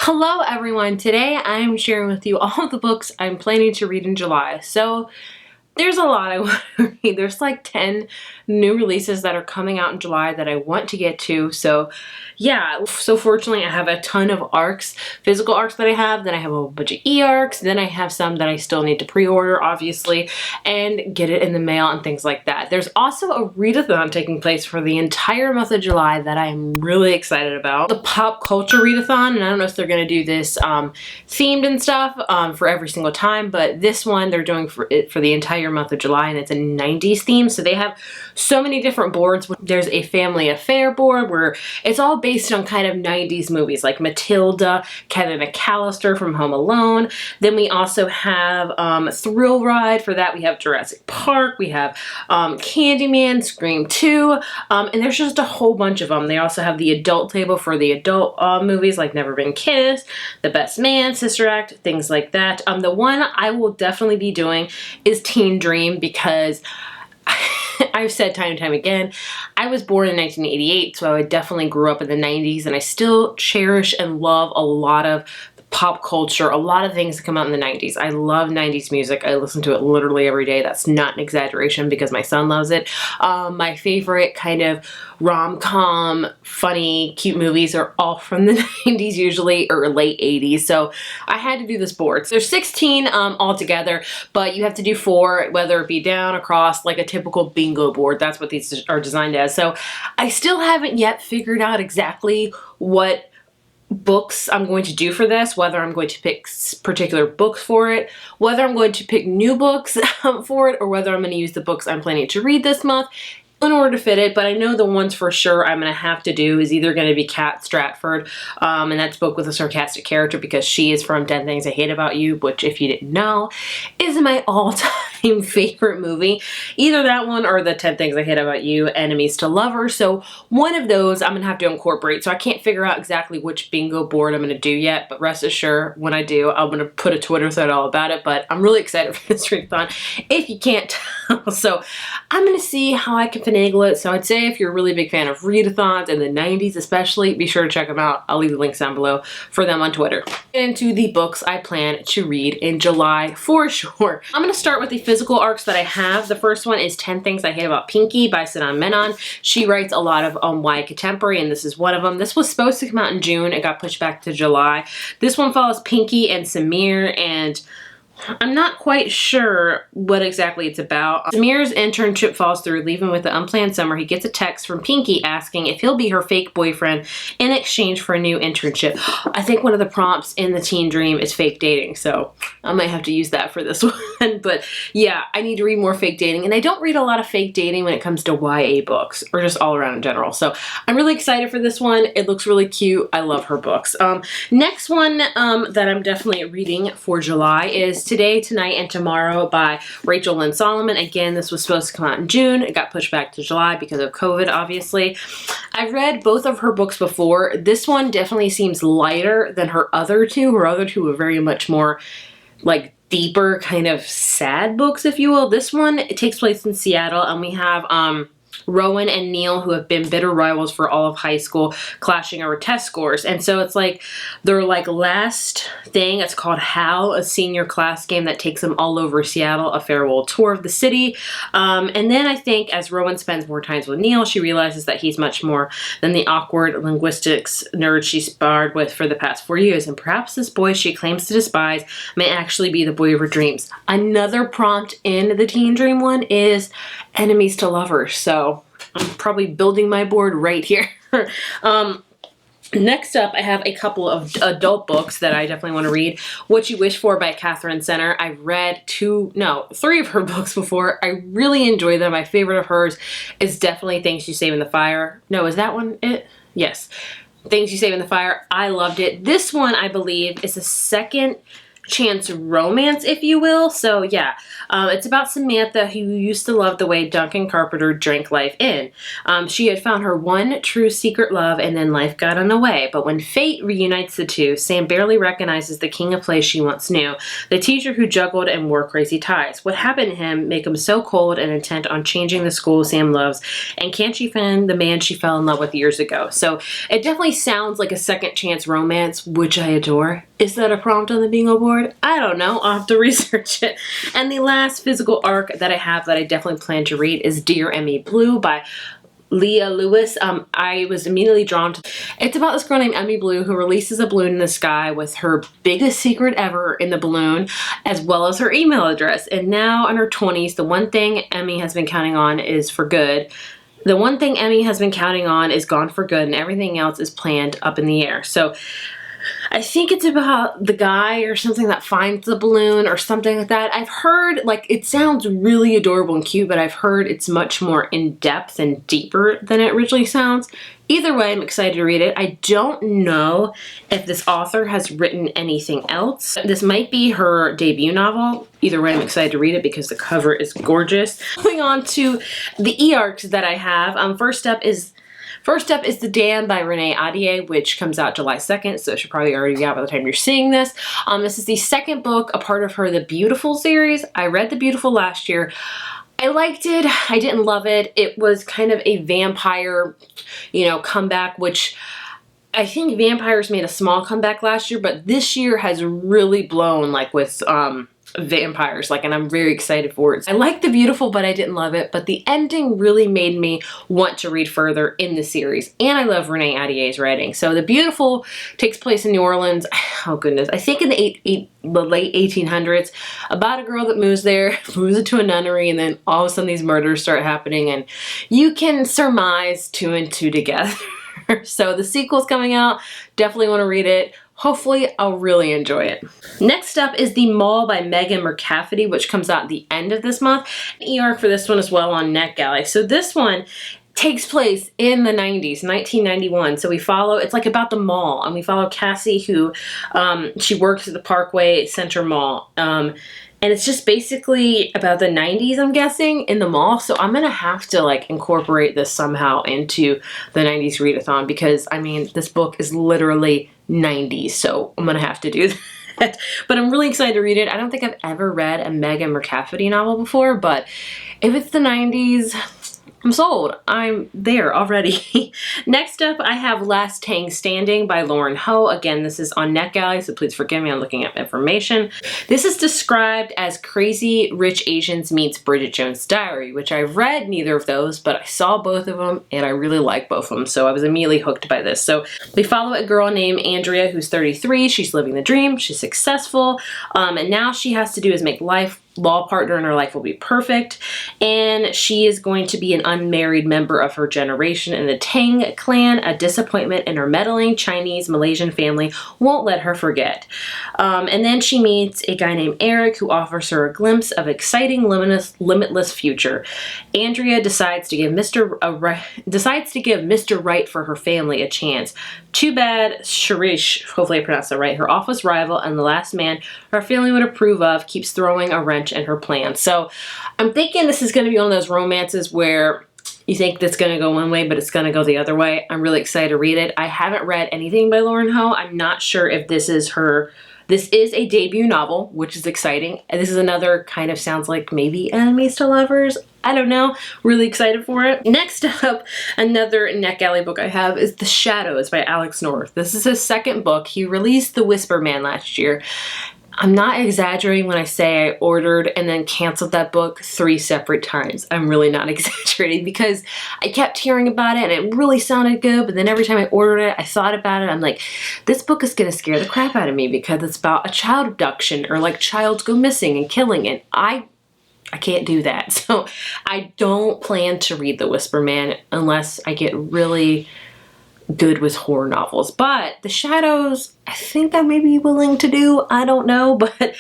Hello everyone, today I'm sharing with you all the books I'm planning to read in July. So there's a lot I want to read. There's like 10 new releases that are coming out in July that I want to get to. So yeah, so fortunately I have a ton of arcs, physical arcs that I have, then I have a bunch of e-arcs, then I have some that I still need to pre-order obviously and get it in the mail and things like that. There's also a readathon taking place for the entire month of July that I'm really excited about. The Pop Culture Readathon, and I don't know if they're going to do this themed and stuff for every single time, but this one they're doing for the entire month of July, and it's a 90s theme. So they have so many different boards. There's a family affair board where it's all based on kind of 90s movies like Matilda, Kevin McAllister from Home Alone. Then we also have Thrill Ride. For that we have Jurassic Park, we have Candyman, Scream 2, and there's just a whole bunch of them. They also have the adult table for the adult movies like Never Been Kissed, The Best Man, Sister Act, things like that. The one I will definitely be doing is Teen Dream, because I've said time and time again, I was born in 1988, so I definitely grew up in the 90s, and I still cherish and love a lot of pop culture, a lot of things that come out in the 90s. I love 90s music. I listen to it literally every day. That's not an exaggeration because my son loves it. My favorite kind of rom-com, funny, cute movies are all from the 90s usually, or late 80s. So I had to do this board. So there's 16 altogether, but you have to do 4, whether it be down, across, like a typical bingo board. That's what these are designed as. So I still haven't yet figured out exactly what books I'm going to do for this, whether I'm going to pick particular books for it, whether I'm going to pick new books for it, or whether I'm going to use the books I'm planning to read this month in order to fit it. But I know the ones for sure I'm going to have to do is either going to be Kat Stratford, and that's book with a sarcastic character because she is from 10 Things I Hate About You, which if you didn't know is my all-time favorite movie. Either that one or the 10 Things I Hate About You, Enemies to Lovers. So one of those I'm going to have to incorporate. So I can't figure out exactly which bingo board I'm going to do yet, but rest assured when I do, I'm going to put a Twitter thread all about it. But I'm really excited for this readathon, if you can't tell. So I'm going to see how I can finagle it. So I'd say if you're a really big fan of readathons in the 90s especially, be sure to check them out. I'll leave the links down below for them on Twitter. Into the books I plan to read in July for sure. I'm going to start with the physical arcs that I have. The first one is 10 Things I Hate About Pinky by Menon. She writes a lot of YA contemporary, and this is one of them. This was supposed to come out in June. It got pushed back to July. This one follows Pinky and Samir, and I'm not quite sure what exactly it's about. Samir's internship falls through, leaving with the unplanned summer. He gets a text from Pinky asking if he'll be her fake boyfriend in exchange for a new internship. I think one of the prompts in the Teen Dream is fake dating, so I might have to use that for this one. But yeah, I need to read more fake dating, and I don't read a lot of fake dating when it comes to YA books, or just all around in general. So I'm really excited for this one. It looks really cute. I love her books. Next one that I'm definitely reading for July is Today, Tonight, and Tomorrow by Rachel Lynn Soloman. Again, this was supposed to come out in June. It got pushed back to July because of COVID, obviously. I've read both of her books before. This one definitely seems lighter than her other two. Her other two were very much more like deeper, kind of sad books, if you will. This one, it takes place in Seattle, and we have Rowan and Neil, who have been bitter rivals for all of high school, clashing over test scores. And so it's like their last thing. It's called Hal, a senior class game that takes them all over Seattle, a farewell tour of the city. And then I think as Rowan spends more time with Neil, she realizes that he's much more than the awkward linguistics nerd she sparred with for the past 4 years. And perhaps this boy she claims to despise may actually be the boy of her dreams. Another prompt in the Teen Dream one is Enemies to Lovers. So I'm probably building my board right here. Next up, I have a couple of adult books that I definitely want to read. What You Wish For by Catherine Center. I've read 3 of her books before. I really enjoy them. My favorite of hers is definitely Things You Save in the Fire. No, is that one it? Yes. Things You Save in the Fire. I loved it. This one, I believe, is the second chance romance, if you will. So yeah, it's about Samantha, who used to love the way Duncan Carpenter drank life in. She had found her one true secret love, and then life got in the way. But when fate reunites the two, Sam barely recognizes the king of play she once knew, the teacher who juggled and wore crazy ties. What happened to him make him so cold and intent on changing the school Sam loves, and can't she find the man she fell in love with years ago? So it definitely sounds like a second chance romance, which I adore. Is that a prompt on the bingo board? I don't know. I'll have to research it. And the last physical arc that I have that I definitely plan to read is Dear Emmy Blue by Leah Lewis. I was immediately drawn to. It's about this girl named Emmy Blue who releases a balloon in the sky with her biggest secret ever in the balloon, as well as her email address. And now in her 20s, the one thing Emmy has been counting on is for good. The one thing Emmy has been counting on is gone for good, and everything else is planned up in the air. So I think it's about the guy or something that finds the balloon or something like that. I've heard, like, it sounds really adorable and cute, but I've heard it's much more in-depth and deeper than it originally sounds. Either way, I'm excited to read it. I don't know if this author has written anything else. This might be her debut novel. Either way, I'm excited to read it because the cover is gorgeous. Moving on to the e-arcs that I have. First up is The Dam by Renee Ahdieh, which comes out July 2nd, so it should probably already be out by the time you're seeing this. This is the second book, a part of her The Beautiful series. I read The Beautiful last year. I liked it. I didn't love it. It was kind of a vampire, comeback, which I think vampires made a small comeback last year, but this year has really blown, like, with vampires, and I'm very excited for it. I liked The Beautiful, but I didn't love it, but the ending really made me want to read further in the series, and I love Renee Ahdieh's writing. So The Beautiful takes place in New Orleans, oh goodness, I think in the late 1800s, about a girl that moves into a nunnery, and then all of a sudden these murders start happening, and you can surmise two and two together. So the sequel's coming out, definitely want to read it. Hopefully, I'll really enjoy it. Next up is The Mall by Megan McCafferty, which comes out at the end of this month. An e-arc for this one as well on NetGalley. So this one takes place in the 90s, 1991. So it's like about the mall, and we follow Cassie, who, she works at the Parkway Center Mall. And it's just basically about the 90s, I'm guessing, in the mall. So I'm going to have to, incorporate this somehow into the 90s readathon because, this book is literally 90s. So I'm going to have to do that. But I'm really excited to read it. I don't think I've ever read a Megan McCafferty novel before, but if it's the 90s, I'm sold. I'm there already. Next up, I have Last Tang Standing by Lauren Ho. Again, this is on NetGalley, so please forgive me, I'm looking up information. This is described as Crazy Rich Asians meets Bridget Jones' Diary, which I've read neither of those, but I saw both of them, and I really like both of them, so I was immediately hooked by this. So we follow a girl named Andrea who's 33. She's living the dream. She's successful, and now she has to do is make law partner in her life will be perfect, and she is going to be an unmarried member of her generation in the Tang clan. A disappointment in her meddling Chinese Malaysian family won't let her forget. And then she meets a guy named Eric who offers her a glimpse of exciting limitless future. Andrea decides to give Mr. Right for her family a chance. Too bad Sharish, hopefully I pronounced that right, her office rival and the last man her family would approve of, keeps throwing a wrench in her plans. So I'm thinking this is going to be one of those romances where you think that's going to go one way, but it's going to go the other way. I'm really excited to read it. I haven't read anything by Lauren Ho. I'm not sure if this is a debut novel, which is exciting. And this is another kind of sounds like maybe enemies to lovers. I don't know. Really excited for it. Next up, another NetGalley book I have is The Shadows by Alex North. This is his second book. He released The Whisper Man last year. I'm not exaggerating when I say I ordered and then canceled that book 3 separate times. I'm really not exaggerating because I kept hearing about it and it really sounded good, but then every time I ordered it, I thought about it. I'm like, this book is going to scare the crap out of me because it's about a child abduction or childs go missing and killing, and I can't do that. So I don't plan to read The Whisper Man unless I get really good with horror novels. But The Shadows, I think I may be willing to do. I don't know, but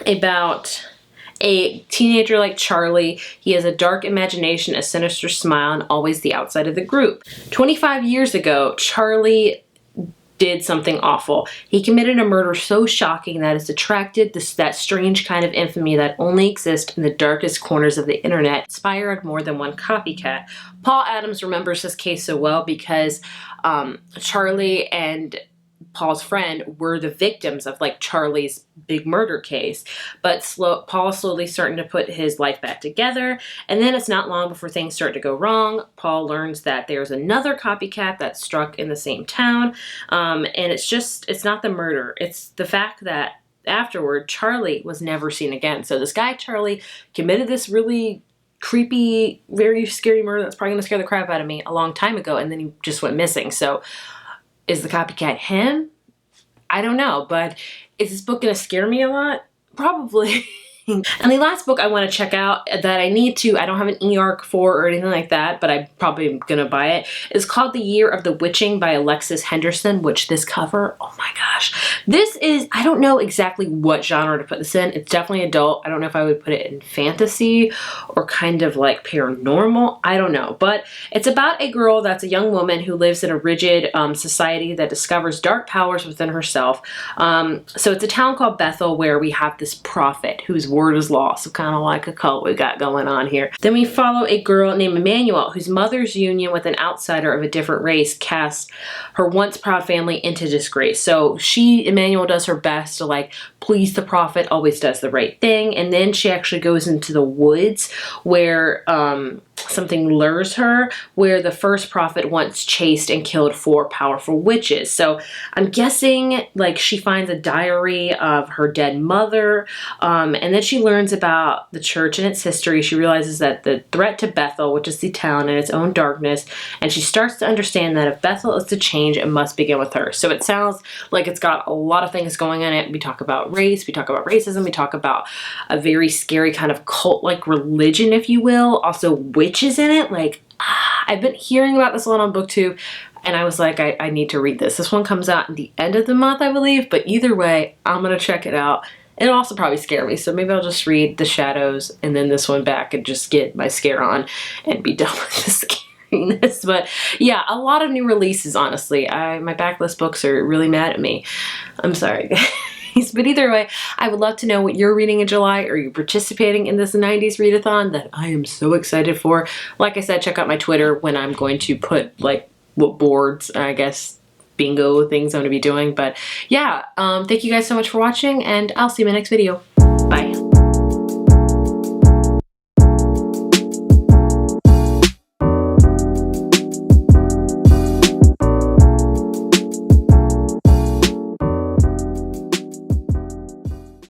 about a teenager like Charlie. He has a dark imagination, a sinister smile, and always the outside of the group. 25 years ago, Charlie did something awful. He committed a murder so shocking that it's attracted that strange kind of infamy that only exists in the darkest corners of the internet, inspired more than one copycat. Paul Adams remembers this case so well because Charlie and Paul's friend were the victims of like Charlie's big murder case, but Paul's slowly starting to put his life back together, and then it's not long before things start to go wrong. Paul learns that there's another copycat that struck in the same town, and it's not the murder, it's the fact that afterward Charlie was never seen again. So this guy Charlie committed this really creepy, very scary murder that's probably gonna scare the crap out of me a long time ago, and then he just went missing. So is the copycat him? I don't know, but is this book gonna scare me a lot? Probably. And the last book I want to check out that I don't have an e-arc for or anything like that, but I probably am gonna buy it, is called The Year of the Witching by Alexis Henderson, which this cover, oh my gosh. This is, I don't know exactly what genre to put this in. It's definitely adult. I don't know if I would put it in fantasy or kind of like paranormal. I don't know, but it's about a girl that's a young woman who lives in a rigid society that discovers dark powers within herself. So it's a town called Bethel where we have this prophet whose word is law, so kind of like a cult we got going on here. Then we follow a girl named Emmanuel whose mother's union with an outsider of a different race casts her once proud family into disgrace. So Emmanuel does her best to like please the prophet, always does the right thing, and then she actually goes into the woods where something lures her, where the first prophet once chased and killed 4 powerful witches. So I'm guessing like she finds a diary of her dead mother, and then she learns about the church and its history. She realizes that the threat to Bethel, which is the town, and its own darkness, and she starts to understand that if Bethel is to change, it must begin with her. So it sounds like it's got a lot of things going in it. We talk about race, we talk about racism, we talk about a very scary kind of cult-like religion, if you will. Also witches in it. Like, I've been hearing about this a lot on BookTube, and I was like, I need to read this. This one comes out at the end of the month, I believe, but either way, I'm gonna check it out. It'll also probably scare me, so maybe I'll just read The Shadows and then this one back and just get my scare on and be done with the scariness. But yeah, a lot of new releases, honestly. My backlist books are really mad at me. I'm sorry, guys. But either way, I would love to know what you're reading in July. Are you participating in this 90s readathon that I am so excited for? Like I said, check out my Twitter when I'm going to put like what boards, I guess, bingo things I'm going to be doing. But yeah, thank you guys so much for watching, and I'll see you in my next video.